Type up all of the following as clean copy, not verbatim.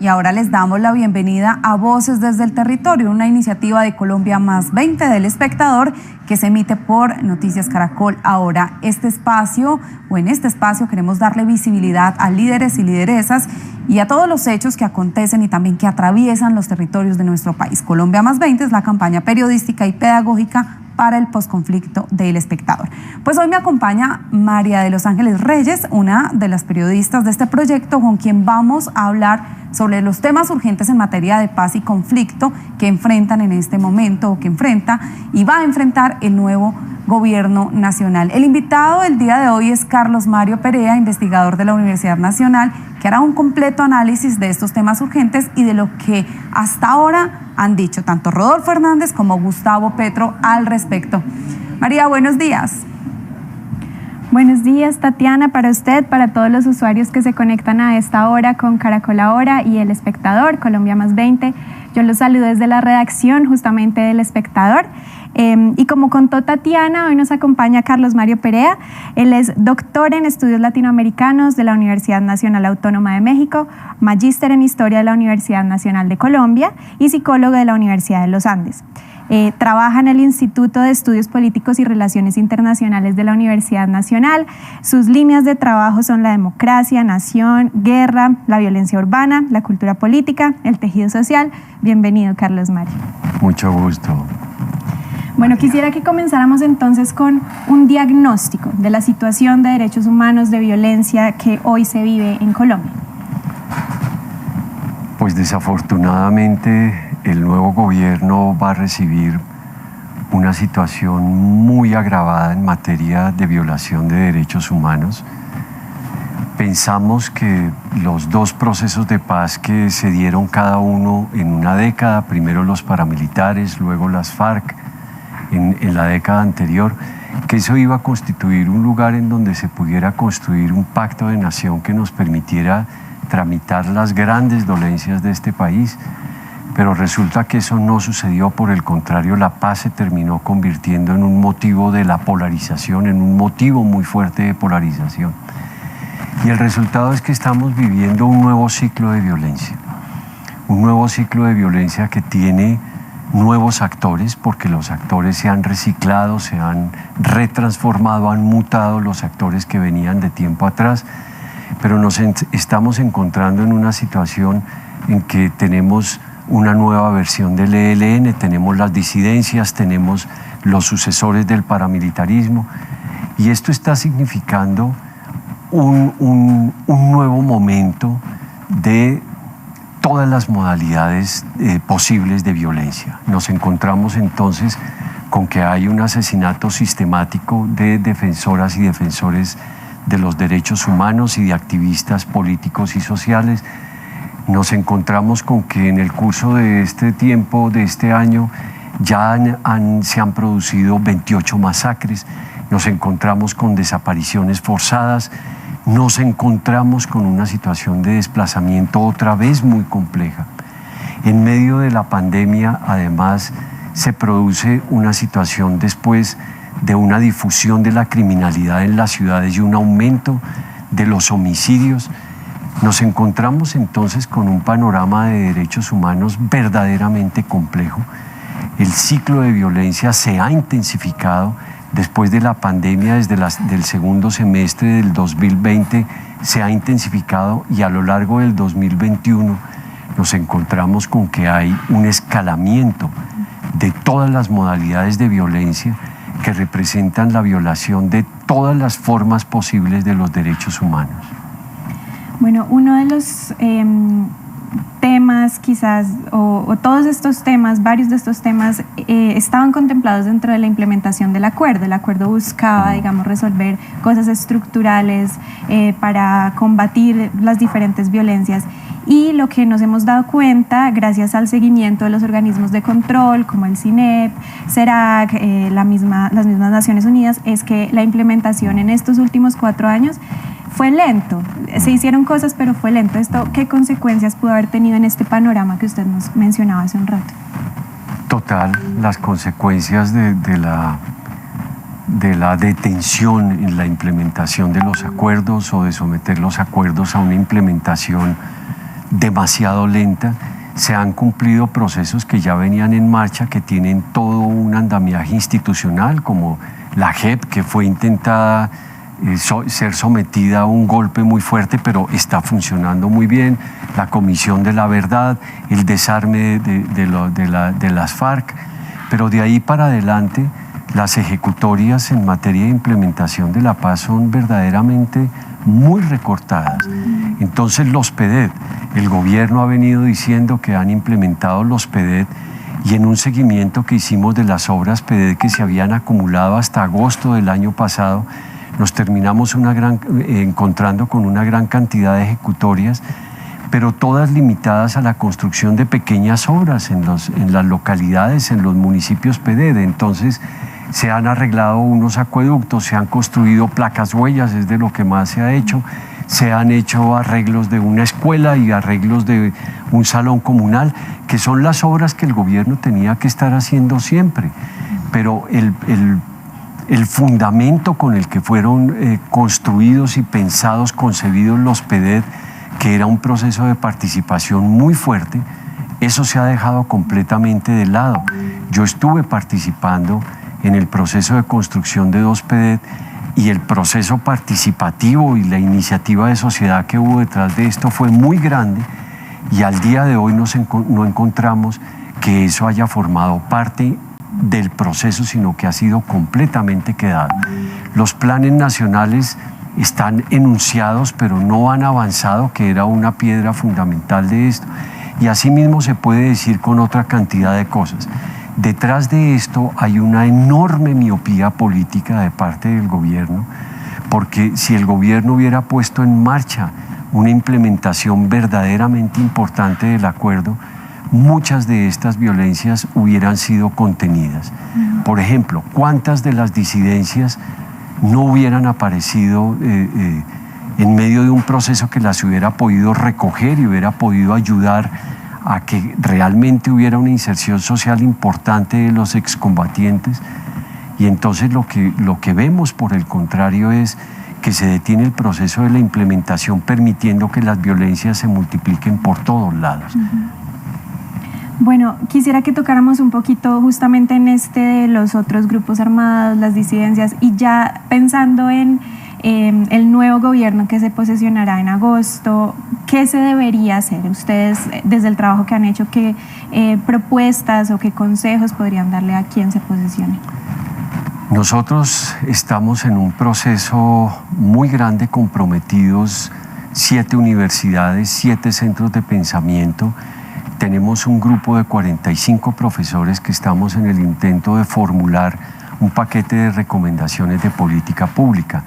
Y ahora les damos la bienvenida a Voces desde el Territorio, una iniciativa de Colombia Más 20 del Espectador que se emite por Noticias Caracol. Ahora, en este espacio queremos darle visibilidad a líderes y lideresas y a todos los hechos que acontecen y también que atraviesan los territorios de nuestro país. Colombia Más 20 es la campaña periodística y pedagógica para el posconflicto del Espectador. Pues hoy me acompaña María de los Ángeles Reyes, una de las periodistas de este proyecto, con quien vamos a hablar sobre los temas urgentes en materia de paz y conflicto que enfrentan en este momento, o que enfrenta y va a enfrentar el nuevo gobierno nacional. El invitado del día de hoy es Carlos Mario Perea, investigador de la Universidad Nacional, que hará un completo análisis de estos temas urgentes y de lo que hasta ahora han dicho tanto Rodolfo Hernández como Gustavo Petro al respecto. María, buenos días. Buenos días, Tatiana, para usted, para todos los usuarios que se conectan a esta hora con Caracol Ahora y El Espectador, Colombia Más 20. Yo los saludo desde la redacción justamente del Espectador. Y como contó Tatiana, hoy nos acompaña Carlos Mario Perea. Él es doctor en estudios latinoamericanos de la Universidad Nacional Autónoma de México, magíster en historia de la Universidad Nacional de Colombia y psicólogo de la Universidad de los Andes. Trabaja en el Instituto de Estudios Políticos y Relaciones Internacionales de la Universidad Nacional. Sus líneas de trabajo son la democracia, nación, guerra, la violencia urbana, la cultura política, el tejido social. Bienvenido, Carlos Mario. Mucho gusto. Bueno, quisiera que comenzáramos entonces con un diagnóstico de la situación de derechos humanos, de violencia que hoy se vive en Colombia. Pues desafortunadamente el nuevo gobierno va a recibir una situación muy agravada en materia de violación de derechos humanos. Pensamos que los dos procesos de paz que se dieron cada uno en una década, primero los paramilitares, luego las FARC, en la década anterior, que eso iba a constituir un lugar en donde se pudiera construir un pacto de nación que nos permitiera tramitar las grandes dolencias de este país, pero resulta que eso no sucedió. Por el contrario, la paz se terminó convirtiendo en un motivo de la polarización, en un motivo muy fuerte de polarización. Y el resultado es que estamos viviendo un nuevo ciclo de violencia que tiene nuevos actores, porque los actores se han reciclado, se han retransformado, han mutado los actores que venían de tiempo atrás, pero nos estamos encontrando en una situación en que tenemos una nueva versión del ELN, tenemos las disidencias, tenemos los sucesores del paramilitarismo, y esto está significando un nuevo momento de todas las modalidades posibles de violencia. Nos encontramos entonces con que hay un asesinato sistemático de defensoras y defensores de los derechos humanos y de activistas políticos y sociales. Nos encontramos con que en el curso de este tiempo, de este año, ya se han producido 28 masacres, nos encontramos con desapariciones forzadas, nos encontramos con una situación de desplazamiento otra vez muy compleja. En medio de la pandemia, además, se produce una situación después de una difusión de la criminalidad en las ciudades y un aumento de los homicidios. Nos encontramos entonces con un panorama de derechos humanos verdaderamente complejo. El ciclo de violencia se ha intensificado después de la pandemia, desde del segundo semestre del 2020 se ha intensificado, y a lo largo del 2021 nos encontramos con que hay un escalamiento de todas las modalidades de violencia que representan la violación de todas las formas posibles de los derechos humanos. Bueno, uno de los temas quizás, o todos estos temas, varios de estos temas estaban contemplados dentro de la implementación del acuerdo. El acuerdo buscaba, digamos, resolver cosas estructurales para combatir las diferentes violencias. Y lo que nos hemos dado cuenta, gracias al seguimiento de los organismos de control como el CINEP, CERAC, las mismas Naciones Unidas, es que la implementación en estos últimos 4 años fue lento. Se hicieron cosas, pero fue lento. ¿Esto qué consecuencias pudo haber tenido en este panorama que usted nos mencionaba hace un rato? Total, las consecuencias de la detención en la implementación de los acuerdos, o de someter los acuerdos a una implementación demasiado lenta. Se han cumplido procesos que ya venían en marcha, que tienen todo un andamiaje institucional, como la JEP, que fue intentada ser sometida a un golpe muy fuerte, pero está funcionando muy bien, la Comisión de la Verdad, el desarme de las FARC, pero de ahí para adelante las ejecutorias en materia de implementación de la paz son verdaderamente muy recortadas. Entonces los PEDET, el gobierno ha venido diciendo que han implementado los PEDET, y en un seguimiento que hicimos de las obras PEDET que se habían acumulado hasta agosto del año pasado, nos terminamos encontrando con una gran cantidad de ejecutorias, pero todas limitadas a la construcción de pequeñas obras en las localidades, en los municipios PEDET. Entonces se han arreglado unos acueductos, se han construido placas huellas, es de lo que más se ha hecho, se han hecho arreglos de una escuela y arreglos de un salón comunal, que son las obras que el gobierno tenía que estar haciendo siempre. Pero el fundamento con el que fueron construidos y pensados, concebidos los PEDET, que era un proceso de participación muy fuerte, eso se ha dejado completamente de lado. Yo estuve participando en el proceso de construcción de 2 PEDET, y el proceso participativo y la iniciativa de sociedad que hubo detrás de esto fue muy grande, y al día de hoy no encontramos que eso haya formado parte del proceso, sino que ha sido completamente quedado. Los planes nacionales están enunciados, pero no han avanzado, que era una piedra fundamental de esto, y asimismo se puede decir con otra cantidad de cosas. Detrás de esto hay una enorme miopía política de parte del gobierno, porque si el gobierno hubiera puesto en marcha una implementación verdaderamente importante del acuerdo, muchas de estas violencias hubieran sido contenidas. Por ejemplo, ¿cuántas de las disidencias no hubieran aparecido en medio de un proceso que las hubiera podido recoger y hubiera podido ayudar a que realmente hubiera una inserción social importante de los excombatientes? Y entonces lo que vemos, por el contrario, es que se detiene el proceso de la implementación, permitiendo que las violencias se multipliquen por todos lados. Bueno, quisiera que tocáramos un poquito justamente en de los otros grupos armados, las disidencias, y ya pensando en el nuevo gobierno que se posesionará en agosto, ¿qué se debería hacer? Ustedes, desde el trabajo que han hecho, ¿qué propuestas o qué consejos podrían darle a quien se posesione? Nosotros estamos en un proceso muy grande, comprometidos 7 universidades, 7 centros de pensamiento. Tenemos un grupo de 45 profesores que estamos en el intento de formular un paquete de recomendaciones de política pública.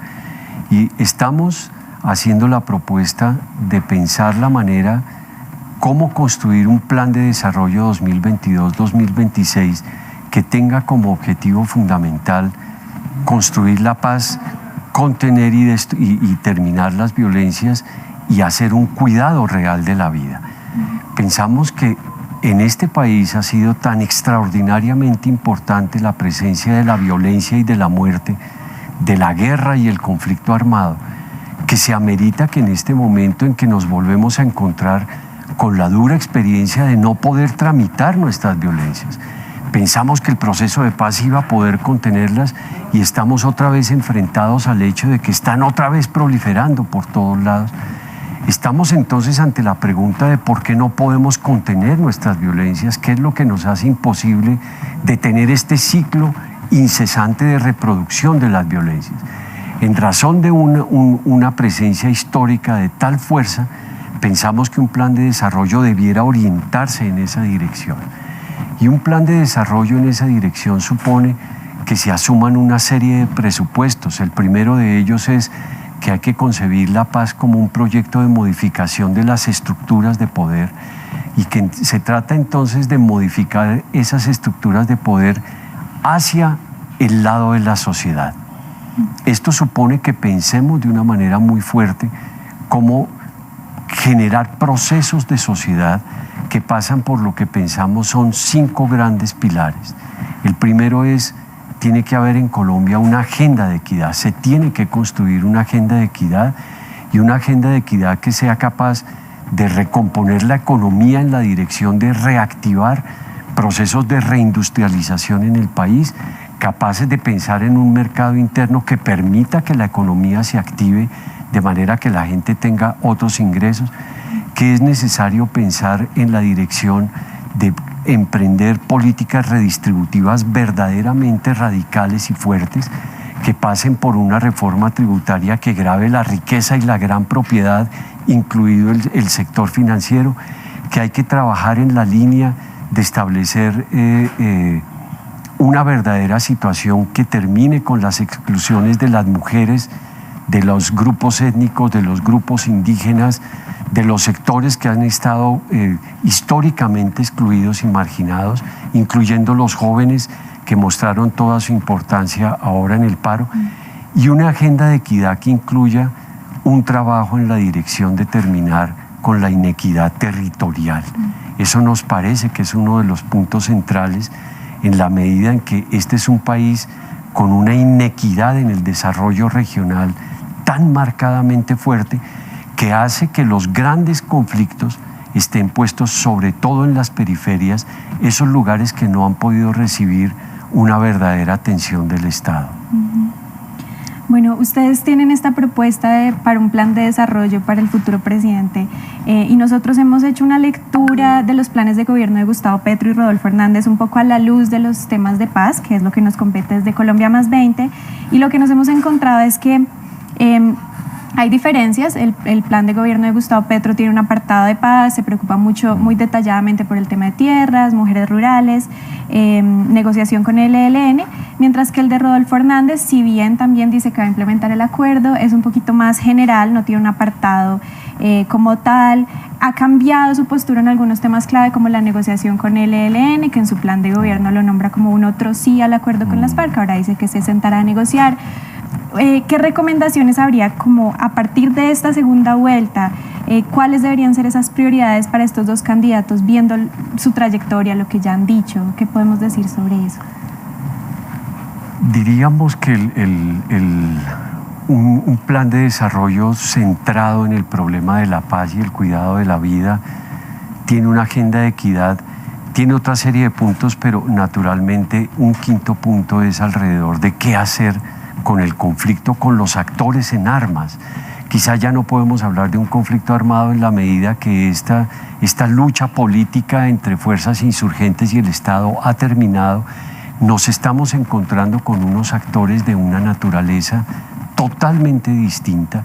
Y estamos haciendo la propuesta de pensar la manera cómo construir un plan de desarrollo 2022-2026 que tenga como objetivo fundamental construir la paz, contener y terminar las violencias y hacer un cuidado real de la vida. Pensamos que en este país ha sido tan extraordinariamente importante la presencia de la violencia y de la muerte, de la guerra y el conflicto armado, que se amerita que en este momento en que nos volvemos a encontrar con la dura experiencia de no poder tramitar nuestras violencias, pensamos que el proceso de paz iba a poder contenerlas, y estamos otra vez enfrentados al hecho de que están otra vez proliferando por todos lados. Estamos entonces ante la pregunta de por qué no podemos contener nuestras violencias, qué es lo que nos hace imposible detener este ciclo incesante de reproducción de las violencias. En razón de una presencia histórica de tal fuerza, pensamos que un plan de desarrollo debiera orientarse en esa dirección. Y un plan de desarrollo en esa dirección supone que se asuman una serie de presupuestos. El primero de ellos es que hay que concebir la paz como un proyecto de modificación de las estructuras de poder, y que se trata entonces de modificar esas estructuras de poder hacia el lado de la sociedad. Esto supone que pensemos de una manera muy fuerte cómo generar procesos de sociedad que pasan por lo que pensamos son 5 grandes pilares. El primero es: tiene que haber en Colombia una agenda de equidad, se tiene que construir una agenda de equidad, y una agenda de equidad que sea capaz de recomponer la economía en la dirección de reactivar procesos de reindustrialización en el país, capaces de pensar en un mercado interno que permita que la economía se active de manera que la gente tenga otros ingresos, que es necesario pensar en la dirección de emprender políticas redistributivas verdaderamente radicales y fuertes, que pasen por una reforma tributaria que grave la riqueza y la gran propiedad, incluido el sector financiero, que hay que trabajar en la línea de establecer una verdadera situación que termine con las exclusiones de las mujeres, de los grupos étnicos, de los grupos indígenas, de los sectores que han estado históricamente excluidos y marginados, incluyendo los jóvenes que mostraron toda su importancia ahora en el paro, y una agenda de equidad que incluya un trabajo en la dirección de terminar con la inequidad territorial. Eso nos parece que es uno de los puntos centrales en la medida en que este es un país con una inequidad en el desarrollo regional tan marcadamente fuerte que hace que los grandes conflictos estén puestos sobre todo en las periferias, esos lugares que no han podido recibir una verdadera atención del Estado. Bueno, ustedes tienen esta propuesta para un plan de desarrollo para el futuro presidente y nosotros hemos hecho una lectura de los planes de gobierno de Gustavo Petro y Rodolfo Hernández un poco a la luz de los temas de paz, que es lo que nos compete desde Colombia Más 20, y lo que nos hemos encontrado es que hay diferencias. El plan de gobierno de Gustavo Petro tiene un apartado de paz, se preocupa mucho, muy detalladamente por el tema de tierras, mujeres rurales, negociación con el ELN, mientras que el de Rodolfo Hernández, si bien también dice que va a implementar el acuerdo, es un poquito más general, no tiene un apartado como tal. Ha cambiado su postura en algunos temas clave como la negociación con el ELN, que en su plan de gobierno lo nombra como un otro sí al acuerdo con las FARC, ahora dice que se sentará a negociar. ¿Qué recomendaciones habría como a partir de esta segunda vuelta? ¿Cuáles deberían ser esas prioridades para estos dos candidatos, viendo su trayectoria, lo que ya han dicho? ¿Qué podemos decir sobre eso? Diríamos que un plan de desarrollo centrado en el problema de la paz y el cuidado de la vida tiene una agenda de equidad, tiene otra serie de puntos, pero naturalmente un quinto punto es alrededor de qué hacer con el conflicto con los actores en armas. Quizá ya no podemos hablar de un conflicto armado en la medida que esta lucha política entre fuerzas insurgentes y el Estado ha terminado. Nos estamos encontrando con unos actores de una naturaleza totalmente distinta.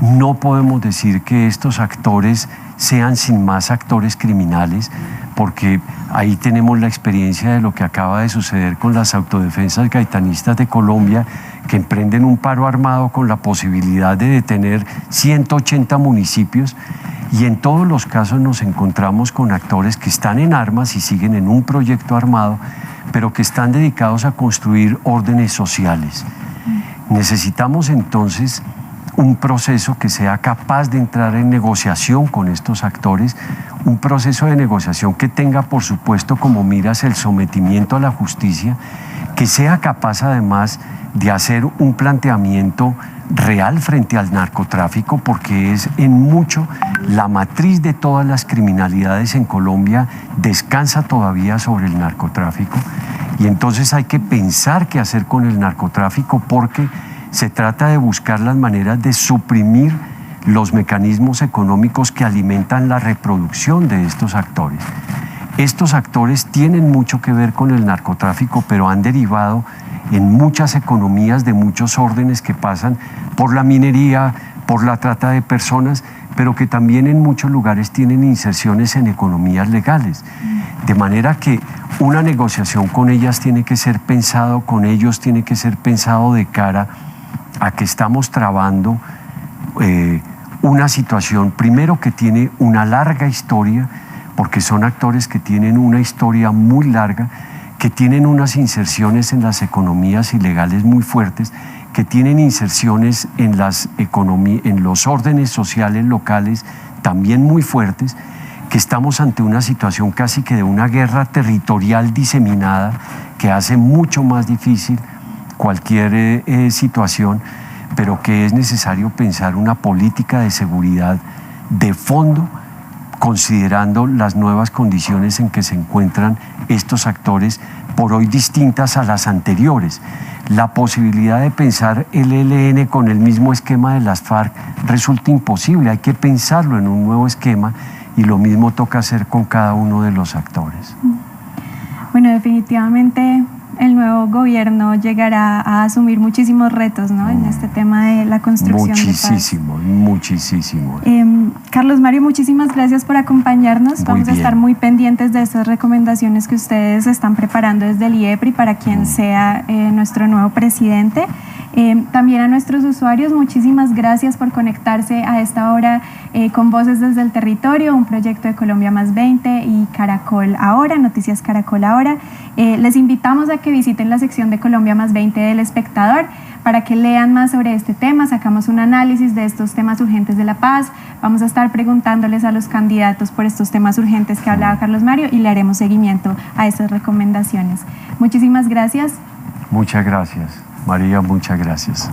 No podemos decir que estos actores sean sin más actores criminales, porque ahí tenemos la experiencia de lo que acaba de suceder con las autodefensas gaitanistas de Colombia, que emprenden un paro armado con la posibilidad de detener 180 municipios, y en todos los casos nos encontramos con actores que están en armas y siguen en un proyecto armado, pero que están dedicados a construir órdenes sociales. Necesitamos entonces un proceso que sea capaz de entrar en negociación con estos actores, un proceso de negociación que tenga, por supuesto, como miras el sometimiento a la justicia, que sea capaz además de hacer un planteamiento real frente al narcotráfico, porque es en mucho la matriz de todas las criminalidades en Colombia, descansa todavía sobre el narcotráfico, y entonces hay que pensar qué hacer con el narcotráfico, porque se trata de buscar las maneras de suprimir los mecanismos económicos que alimentan la reproducción de estos actores. Estos actores tienen mucho que ver con el narcotráfico, pero han derivado en muchas economías de muchos órdenes que pasan por la minería, por la trata de personas, pero que también en muchos lugares tienen inserciones en economías legales. De manera que una negociación con ellas tiene que ser pensado, con ellos tiene que ser pensado de cara a que estamos trabando una situación, primero, que tiene una larga historia, porque son actores que tienen una historia muy larga, que tienen unas inserciones en las economías ilegales muy fuertes, que tienen inserciones en los órdenes sociales locales también muy fuertes, que estamos ante una situación casi que de una guerra territorial diseminada que hace mucho más difícil cualquier situación, pero que es necesario pensar una política de seguridad de fondo considerando las nuevas condiciones en que se encuentran estos actores, por hoy distintas a las anteriores. La posibilidad de pensar el ELN con el mismo esquema de las FARC resulta imposible, hay que pensarlo en un nuevo esquema y lo mismo toca hacer con cada uno de los actores. Bueno, definitivamente el nuevo gobierno llegará a asumir muchísimos retos, ¿no? En este tema de la construcción de paz. Muchísimos. Carlos Mario, muchísimas gracias por acompañarnos. Vamos a estar muy pendientes de estas recomendaciones que ustedes están preparando desde el IEPRI para quien sea nuestro nuevo presidente. También a nuestros usuarios, muchísimas gracias por conectarse a esta hora con Voces desde el Territorio, un proyecto de Colombia Más 20 y Caracol Ahora, Noticias Caracol Ahora. Les invitamos a que visiten la sección de Colombia Más 20 del Espectador para que lean más sobre este tema. Sacamos un análisis de estos temas urgentes de la paz. Vamos a estar preguntándoles a los candidatos por estos temas urgentes que hablaba Carlos Mario y le haremos seguimiento a estas recomendaciones. Muchísimas gracias. Muchas gracias. María, muchas gracias.